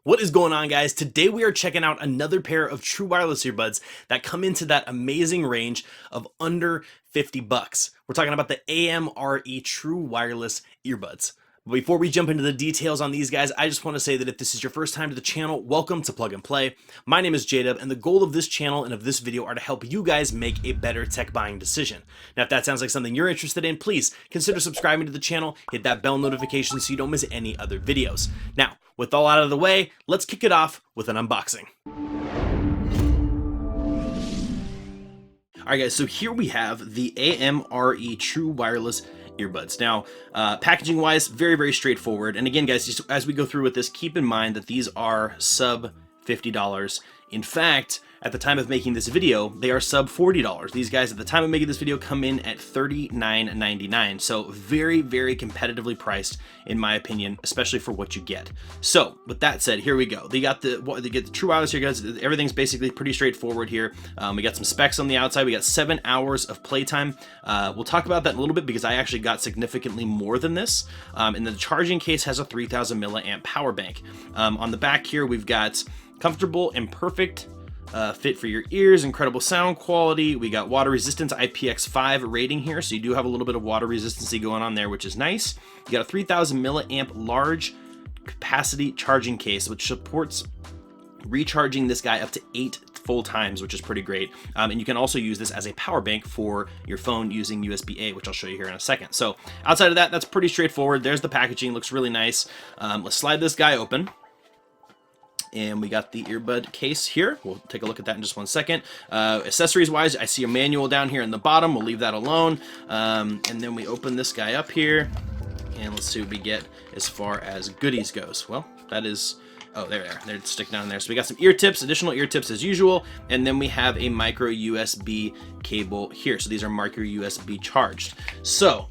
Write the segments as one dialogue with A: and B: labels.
A: What is going on, guys? Today we are checking out another pair of true wireless earbuds that come into that amazing range of under 50 bucks. We're talking about the AMRE true wireless earbuds. But before we jump into the details on these guys, I just want to say that if this is your first time to the channel, welcome to Plug and Play. My name is J-Dub, and the goal of this channel and of this video are to help you guys make a better tech buying decision. Now, if that sounds like something you're interested in, please consider subscribing to the channel, hit that bell notification so you don't miss any other videos. Now, with all out of the way, let's kick it off with an unboxing. Alright guys, so here we have the AMRE true wireless earbuds. Now, packaging wise, very straightforward. And again, guys, just as we go through with this, keep in mind that these are sub $50. In fact, at the time of making this video, they are sub $40. These guys at the time of making this video come in at $39.99. So very competitively priced, in my opinion, especially for what you get. So with that said, here we go. They get the true wireless here, guys. Everything's basically pretty straightforward here. We got some specs on the outside. We got 7 hours of playtime. We'll talk about that in a little bit because I actually got significantly more than this. And the charging case has a 3000 milliamp power bank. On the back here, we've got comfortable and perfect fit for your ears, incredible sound quality. We got water resistance IPX5 rating here, so you do have a little bit of water resistancy going on there, which is nice. You got a 3000 milliamp large capacity charging case, which supports recharging this guy up to 8 full times, which is pretty great. And you can also use this as a power bank for your phone using USB-A, which I'll show you here in a second. So outside of that, that's pretty straightforward. There's the packaging, looks really nice. Let's slide this guy open. And we got the earbud case here. We'll take a look at that in just one second. Accessories wise, I see a manual down here in the bottom. We'll leave that alone. And then we open this guy up here and let's see what we get as far as goodies goes. Well, that is, oh, there they are. They're sticking down there. So we got some ear tips, additional ear tips as usual. And then we have a micro USB cable here. So these are micro USB charged. So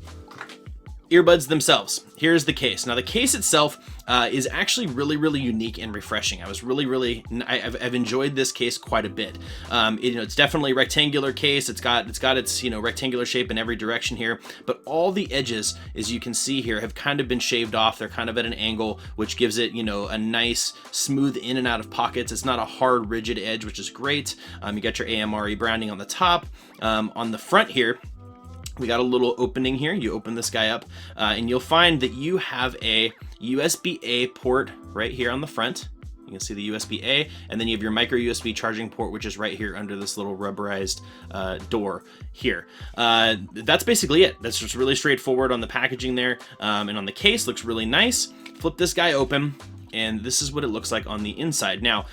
A: earbuds themselves, here's the case. Now the case itself is actually really unique and refreshing. I was I've enjoyed this case quite a bit. It's definitely a rectangular case. It's got its rectangular shape in every direction here, but all the edges, as you can see here, have kind of been shaved off. They're kind of at an angle, which gives it a nice smooth in and out of pockets. It's not a hard rigid edge, which is great. You got your AMRE branding on the top. On the front here, we got a little opening here. You open this guy up and you'll find that you have a USB-A port right here on the front. You can see the USB-A, and then you have your micro USB charging port, which is right here under this little rubberized door here. That's basically it. That's just really straightforward on the packaging there. And on the case, looks really nice. Flip this guy open, and this is what it looks like on the inside. Now,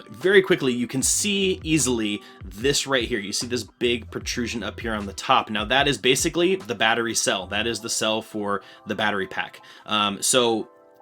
A: very quickly, you can see easily this right here. You see this big protrusion up here on the top. Now, that is basically the battery cell. That is the cell for the battery pack.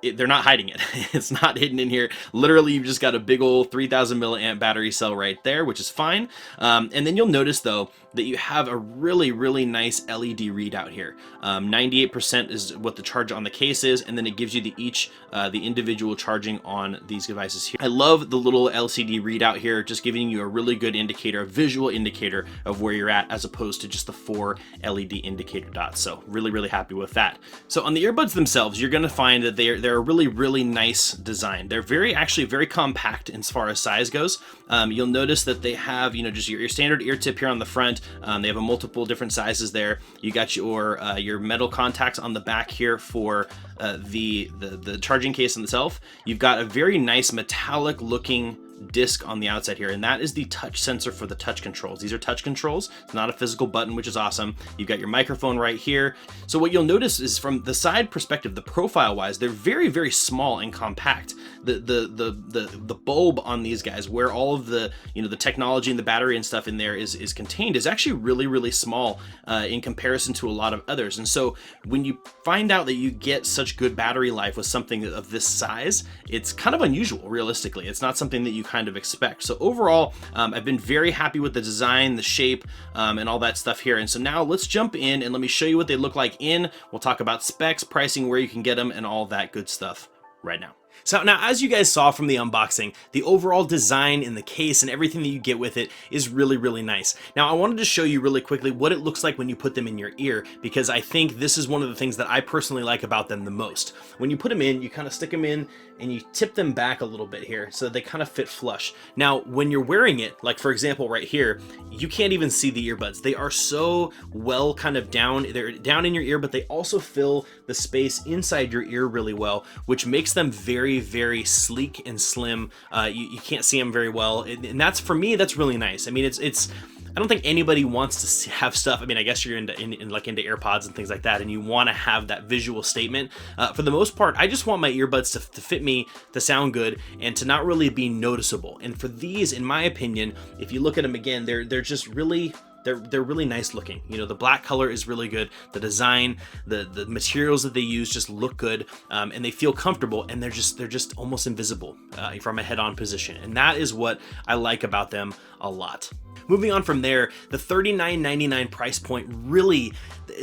A: They're not hiding it. It's not hidden in here. Literally, you've just got a big old 3000 milliamp battery cell right there, which is fine. And then you'll notice, though, that you have a really nice LED readout here. 98% is what the charge on the case is, and then it gives you the individual charging on these devices here. I love the little LCD readout here, just giving you a really good indicator, a visual indicator of where you're at, as opposed to just the 4 LED indicator dots. So really happy with that. So on the earbuds themselves, you're going to find that they're a really nice design. They're actually very compact as far as size goes. You'll notice that they have just your standard ear tip here on the front. They have a multiple different sizes there. You got your metal contacts on the back here for the charging case itself. You've got a very nice metallic looking disc on the outside here, and that is the touch sensor for the touch controls. These are touch controls. It's not a physical button, which is awesome. You've got your microphone right here. So what you'll notice is, from the side perspective, the profile wise, they're very small and compact. The bulb on these guys, where all of the the technology and the battery and stuff in there is contained, is actually really small in comparison to a lot of others. And so when you find out that you get such good battery life with something of this size, it's kind of unusual. Realistically, it's not something that you kind of expect. So overall, I've been very happy with the design, the shape, and all that stuff here. And so now let's jump in and let me show you what they look like in. We'll talk about specs, pricing, where you can get them, and all that good stuff right now. So now, as you guys saw from the unboxing, the overall design in the case and everything that you get with it is really, really nice. Now, I wanted to show you really quickly what it looks like when you put them in your ear, because I think this is one of the things that I personally like about them the most. When you put them in, you kind of stick them in and you tip them back a little bit here so that they kind of fit flush. Now, when you're wearing it, like for example right here, you can't even see the earbuds. They are so well kind of down, they're down in your ear, but they also fill the space inside your ear really well, which makes them very, very sleek and slim. You can't see them very well, and that's, for me, that's really nice. I mean, it's I don't think anybody wants to have stuff. I mean, I guess you're into AirPods and things like that, and you want to have that visual statement. For the most part, I just want my earbuds to fit me, to sound good, and to not really be noticeable. And for these, in my opinion, if you look at them again, they're just really, they're really nice looking. You know, the black color is really good. The design, the materials that they use just look good, and they feel comfortable, and they're just almost invisible from a head-on position. And that is what I like about them a lot. Moving on from there, the $39.99 price point, really,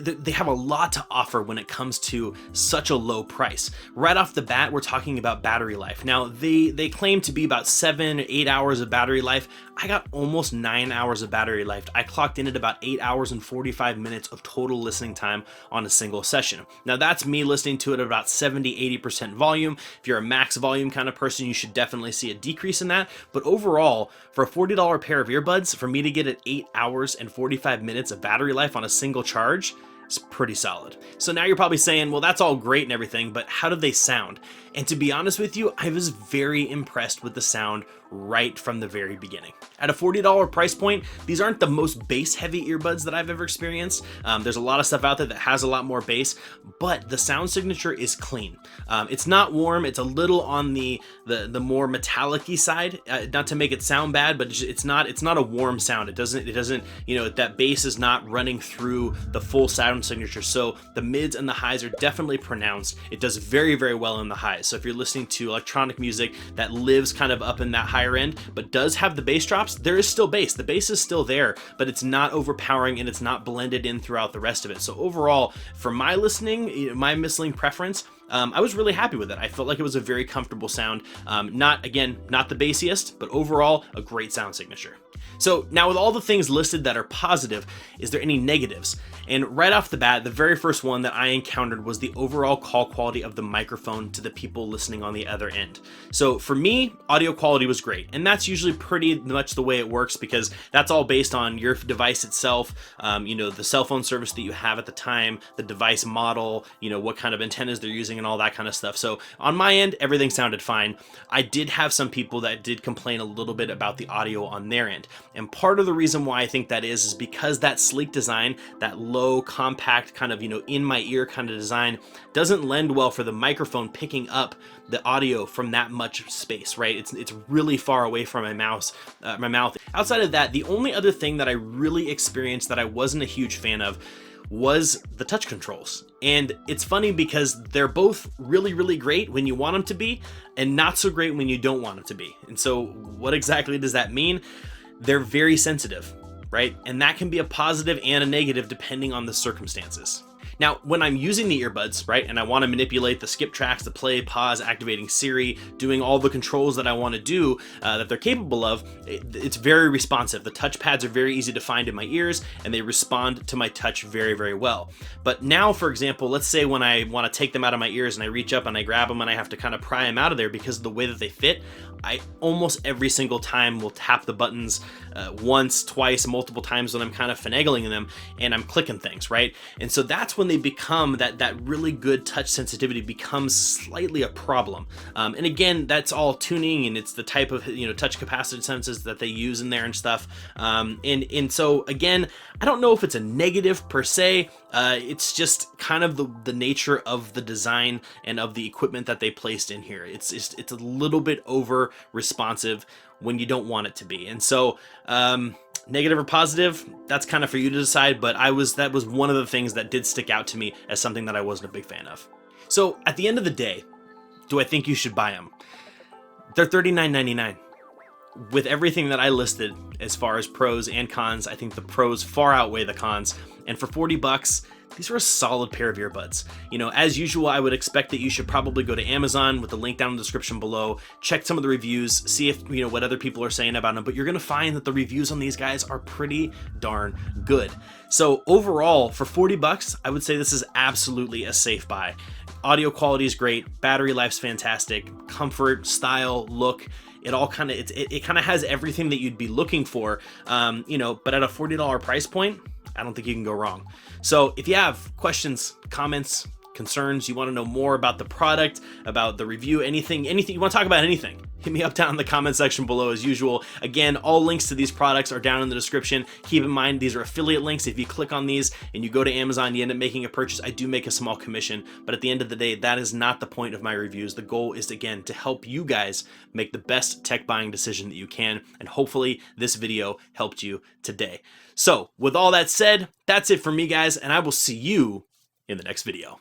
A: they have a lot to offer when it comes to such a low price. Right off the bat, we're talking about battery life. Now, they claim to be about 7 or 8 hours of battery life. I got almost 9 hours of battery life. I clocked in at about 8 hours and 45 minutes of total listening time on a single session. Now, that's me listening to it at about 70-80% volume. If you're a max volume kind of person, you should definitely see a decrease in that. But overall, for a $40 pair of earbuds, for me to get at 8 hours and 45 minutes of battery life on a single charge, is pretty solid. So now you're probably saying, well, that's all great and everything, but how do they sound? And to be honest with you, I was very impressed with the sound right from the very beginning. At a $40 price point, these aren't the most bass heavy earbuds that I've ever experienced. There's a lot of stuff out there that has a lot more bass, but the sound signature is clean. It's not warm. It's a little on the more metallic-y side, not to make it sound bad, but it's not a warm sound. It doesn't, you know, that bass is not running through the full sound signature. So the mids and the highs are definitely pronounced. It does very, very well in the highs. So if you're listening to electronic music that lives kind of up in that higher end, but does have the bass drops, there is still bass. The bass is still there, but it's not overpowering and it's not blended in throughout the rest of it. So overall, for my listening, my listening preference, I was really happy with it. I felt like it was a very comfortable sound. Not the bassiest, but overall, a great sound signature. So now, with all the things listed that are positive, is there any negatives? And right off the bat, the very first one that I encountered was the overall call quality of the microphone to the people listening on the other end. So for me, audio quality was great, and that's usually pretty much the way it works, because that's all based on your device itself, you know, the cell phone service that you have at the time, the device model, you know, what kind of antennas they're using and all that kind of stuff. So on my end, everything sounded fine. I did have some people that did complain a little bit about the audio on their end. And part of the reason why I think that is because that sleek design, that low, compact kind of, you know, in my ear kind of design, doesn't lend well for the microphone picking up the audio from that much space, right? It's really far away from my mouth. Outside of that, the only other thing that I really experienced that I wasn't a huge fan of was the touch controls. And it's funny because they're both really, really great when you want them to be, and not so great when you don't want them to be. And so what exactly does that mean? They're very sensitive, right? And that can be a positive and a negative depending on the circumstances. Now, when I'm using the earbuds, right, and I want to manipulate the skip tracks, the play, pause, activating Siri, doing all the controls that I want to do that they're capable of, it's very responsive. The touchpads are very easy to find in my ears, and they respond to my touch very, very well. But now, for example, let's say when I want to take them out of my ears and I reach up and I grab them and I have to kind of pry them out of there because of the way that they fit, I almost every single time will tap the buttons once, twice, multiple times when I'm kind of finagling them and I'm clicking things, right? And so that's when they become that really good touch sensitivity becomes slightly a problem. And again, that's all tuning, and it's the type of, you know, touch capacitive senses that they use in there and stuff. And so again, I don't know if it's a negative per se. It's just kind of the nature of the design and of the equipment that they placed in here. It's a little bit over responsive when you don't want it to be. And so negative or positive, that's kind of for you to decide, but that was one of the things that did stick out to me as something that I wasn't a big fan of. So at the end of the day, do I think you should buy them? They're $39.99. with everything that I listed as far as pros and cons, I think the pros far outweigh the cons. And for 40 bucks, these are a solid pair of earbuds. You know, as usual, I would expect that you should probably go to Amazon with the link down in the description below, check some of the reviews, see if, you know, what other people are saying about them, but you're gonna find that the reviews on these guys are pretty darn good. So overall, for 40 bucks, I would say this is absolutely a safe buy. Audio quality is great, battery life's fantastic, comfort, style, look, it all kind of, it kind of has everything that you'd be looking for, you know, but at a $40 price point, I don't think you can go wrong. So if you have questions, comments, concerns, you want to know more about the product, about the review, anything you want to talk about, anything, hit me up down in the comment section below as usual. Again, all links to these products are down in the description. Keep in mind, these are affiliate links. If you click on these and you go to Amazon, you end up making a purchase, I do make a small commission, but at the end of the day, that is not the point of my reviews. The goal is, again, to help you guys make the best tech buying decision that you can, and hopefully this video helped you today. So with all that said, that's it for me, guys, and I will see you in the next video.